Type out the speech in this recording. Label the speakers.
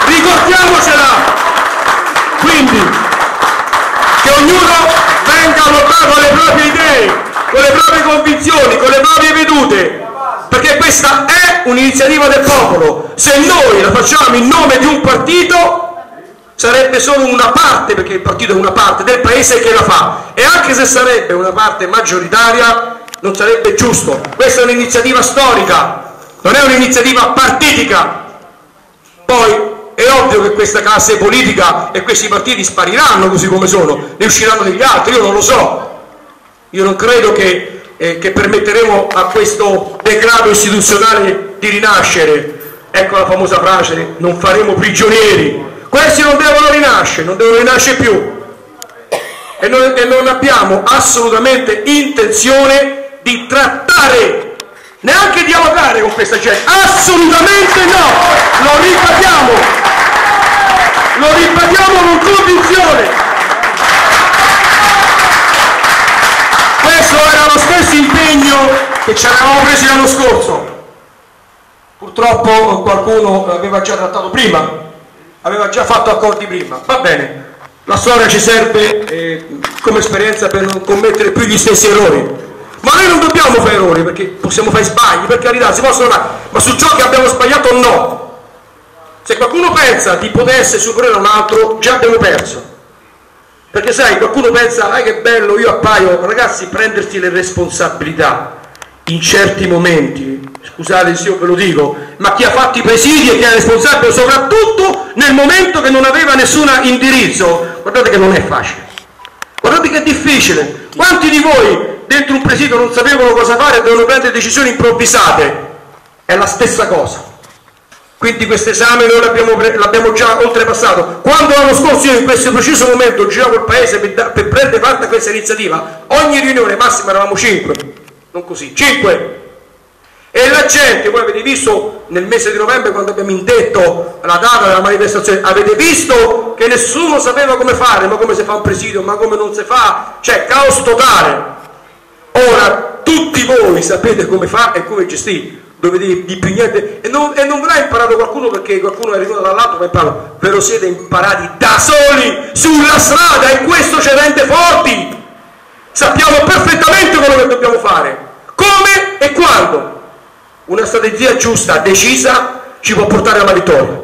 Speaker 1: Ricordiamocela! Quindi, che ognuno venga lottato con le proprie idee, con le proprie convinzioni, con le proprie vedute, perché questa è un'iniziativa del popolo. Se noi la facciamo in nome di un partito, sarebbe solo una parte, perché il partito è una parte del paese che la fa, e anche se sarebbe una parte maggioritaria non sarebbe giusto. Questa è un'iniziativa storica, non è un'iniziativa partitica. Poi è ovvio che questa classe politica e questi partiti spariranno così come sono, ne usciranno degli altri, io non lo so, io non credo che permetteremo a questo degrado istituzionale di rinascere. Ecco la famosa frase, non faremo prigionieri. Questi non devono rinascere più, e non abbiamo assolutamente intenzione di trattare, neanche dialogare con questa gente, assolutamente no, lo ribadiamo con convinzione. Questo era lo stesso impegno che ci eravamo presi l'anno scorso, purtroppo qualcuno aveva già trattato prima, aveva già fatto accordi prima. Va bene, la storia ci serve come esperienza per non commettere più gli stessi errori, ma noi non dobbiamo fare errori, perché possiamo fare sbagli, per carità, si possono fare, ma su ciò che abbiamo sbagliato no. Se qualcuno pensa di poter essere superiore a un altro, già abbiamo perso, perché sai, qualcuno pensa, che bello, io appaio. Ragazzi, prendersi le responsabilità in certi momenti, scusate se io ve lo dico, ma chi ha fatto i presidi e chi è responsabile, soprattutto nel momento che non aveva nessun indirizzo, guardate che non è facile, guardate che è difficile. Quanti di voi dentro un presidio non sapevano cosa fare e dovevano prendere decisioni improvvisate? È la stessa cosa. Quindi questo esame noi l'abbiamo già oltrepassato. Quando l'anno scorso io in questo preciso momento giravo il paese per prendere parte a questa iniziativa, ogni riunione massima eravamo 5, non così, 5. E la gente, voi avete visto nel mese di novembre quando abbiamo indetto la data della manifestazione, avete visto che nessuno sapeva come fare, ma come si fa un presidio, ma come non si fa, cioè caos totale. Ora tutti voi sapete come fare e come gestire, dovete di più niente, e non ve l'ha imparato qualcuno perché qualcuno è arrivato dall'alto, ma imparato, ve lo siete imparati da soli sulla strada, e questo ci rende forti. Sappiamo perfettamente quello che dobbiamo fare, come e quando. Una strategia giusta, decisa, ci può portare alla vittoria.